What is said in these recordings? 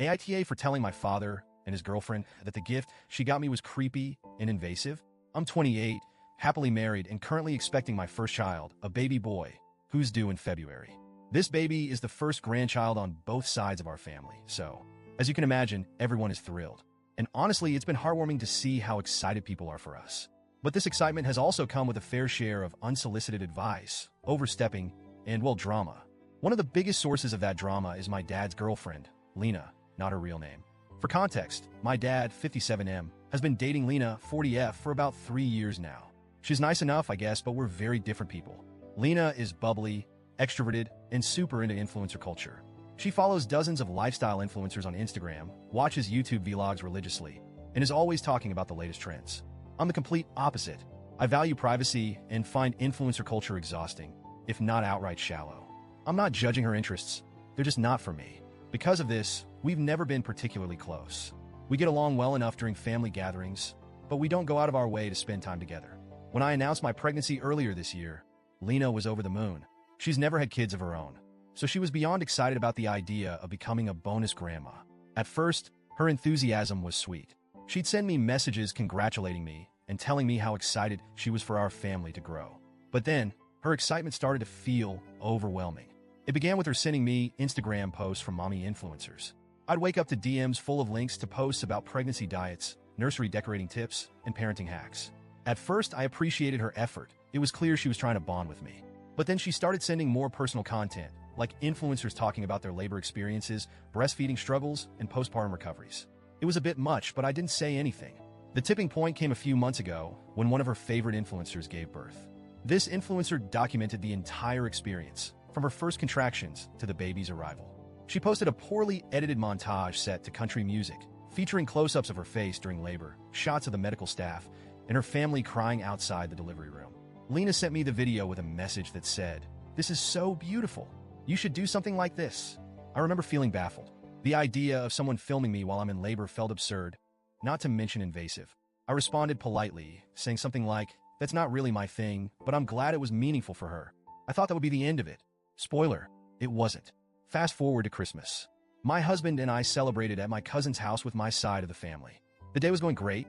AITA for telling my father and his girlfriend that the gift she got me was creepy and invasive. I'm 28, happily married, and currently expecting my first child, a baby boy, who's due in February. This baby is the first grandchild on both sides of our family, so, as you can imagine, everyone is thrilled. And honestly, it's been heartwarming to see how excited people are for us. But this excitement has also come with a fair share of unsolicited advice, overstepping, and, well, drama. One of the biggest sources of that drama is my dad's girlfriend, Lena, not her real name. For context, my dad, 57M, has been dating Lena, 40F, for about 3 years now. She's nice enough, I guess, but we're very different people. Lena is bubbly, extroverted, and super into influencer culture. She follows dozens of lifestyle influencers on Instagram, watches YouTube vlogs religiously, and is always talking about the latest trends. I'm the complete opposite. I value privacy and find influencer culture exhausting, if not outright shallow. I'm not judging her interests. They're just not for me. Because of this, we've never been particularly close. We get along well enough during family gatherings, but we don't go out of our way to spend time together. When I announced my pregnancy earlier this year, Lena was over the moon. She's never had kids of her own, so she was beyond excited about the idea of becoming a bonus grandma. At first, her enthusiasm was sweet. She'd send me messages congratulating me and telling me how excited she was for our family to grow. But then, her excitement started to feel overwhelming. It began with her sending me Instagram posts from mommy influencers. I'd wake up to DMs full of links to posts about pregnancy diets, nursery decorating tips, and parenting hacks. At first, I appreciated her effort. It was clear she was trying to bond with me. But then she started sending more personal content, like influencers talking about their labor experiences, breastfeeding struggles, and postpartum recoveries. It was a bit much, but I didn't say anything. The tipping point came a few months ago when one of her favorite influencers gave birth. This influencer documented the entire experience, from her first contractions to the baby's arrival. She posted a poorly edited montage set to country music, featuring close-ups of her face during labor, shots of the medical staff, and her family crying outside the delivery room. Lena sent me the video with a message that said, "This is so beautiful. You should do something like this." I remember feeling baffled. The idea of someone filming me while I'm in labor felt absurd, not to mention invasive. I responded politely, saying something like, "That's not really my thing, but I'm glad it was meaningful for her." I thought that would be the end of it. Spoiler, it wasn't. Fast forward to Christmas. My husband and I celebrated at my cousin's house with my side of the family. The day was going great.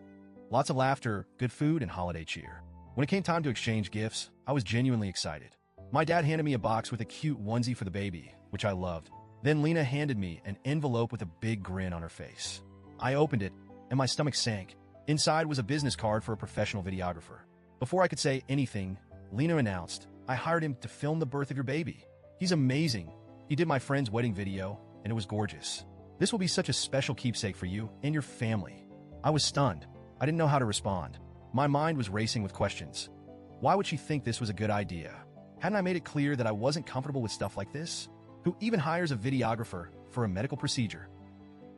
Lots of laughter, good food, and holiday cheer. When it came time to exchange gifts, I was genuinely excited. My dad handed me a box with a cute onesie for the baby, which I loved. Then Lena handed me an envelope with a big grin on her face. I opened it, and my stomach sank. Inside was a business card for a professional videographer. Before I could say anything, Lena announced, "I hired him to film the birth of your baby. He's amazing. He did my friend's wedding video, and it was gorgeous. This will be such a special keepsake for you and your family." I was stunned. I didn't know how to respond. My mind was racing with questions. Why would she think this was a good idea? Hadn't I made it clear that I wasn't comfortable with stuff like this? Who even hires a videographer for a medical procedure?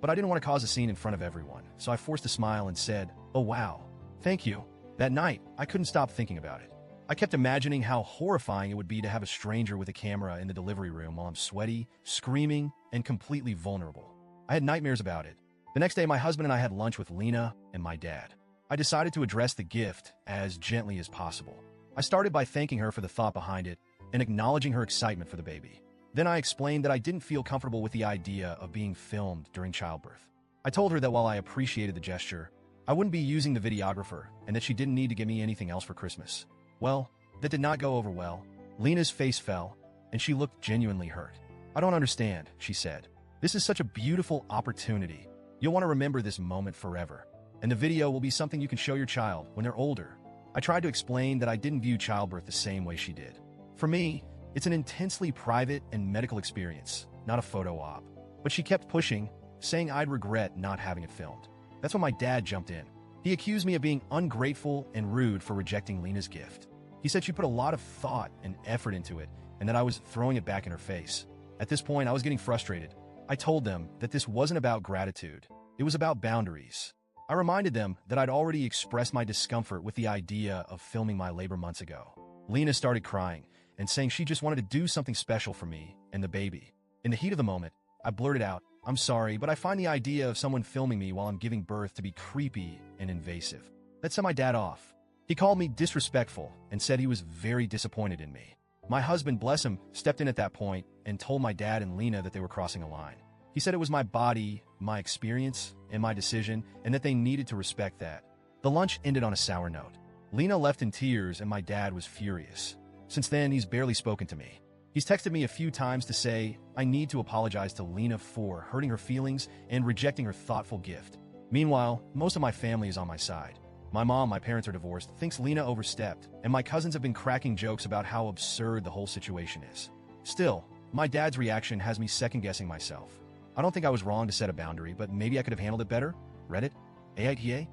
But I didn't want to cause a scene in front of everyone, so I forced a smile and said, "Oh wow, thank you." That night, I couldn't stop thinking about it. I kept imagining how horrifying it would be to have a stranger with a camera in the delivery room while I'm sweaty, screaming, and completely vulnerable. I had nightmares about it. The next day, my husband and I had lunch with Lena and my dad. I decided to address the gift as gently as possible. I started by thanking her for the thought behind it and acknowledging her excitement for the baby. Then I explained that I didn't feel comfortable with the idea of being filmed during childbirth. I told her that while I appreciated the gesture, I wouldn't be using the videographer and that she didn't need to give me anything else for Christmas. Well, that did not go over well. Lena's face fell, and she looked genuinely hurt. "I don't understand," she said. "This is such a beautiful opportunity. You'll want to remember this moment forever. And the video will be something you can show your child when they're older." I tried to explain that I didn't view childbirth the same way she did. For me, it's an intensely private and medical experience, not a photo op. But she kept pushing, saying I'd regret not having it filmed. That's when my dad jumped in. He accused me of being ungrateful and rude for rejecting Lena's gift. He said she put a lot of thought and effort into it, and that I was throwing it back in her face. At this point, I was getting frustrated. I told them that this wasn't about gratitude. It was about boundaries. I reminded them that I'd already expressed my discomfort with the idea of filming my labor months ago. Lena started crying and saying she just wanted to do something special for me and the baby. In the heat of the moment, I blurted out, "I'm sorry, but I find the idea of someone filming me while I'm giving birth to be creepy and invasive." That set my dad off. He called me disrespectful and said he was very disappointed in me. My husband, bless him, stepped in at that point and told my dad and Lena that they were crossing a line. He said it was my body, my experience, and my decision, and that they needed to respect that. The lunch ended on a sour note. Lena left in tears, and my dad was furious. Since then, he's barely spoken to me. He's texted me a few times to say I need to apologize to Lena for hurting her feelings and rejecting her thoughtful gift. Meanwhile, most of my family is on my side. My mom, my parents are divorced, thinks Lena overstepped, and my cousins have been cracking jokes about how absurd the whole situation is. Still, my dad's reaction has me second-guessing myself. I don't think I was wrong to set a boundary, but maybe I could have handled it better. Reddit, AITA,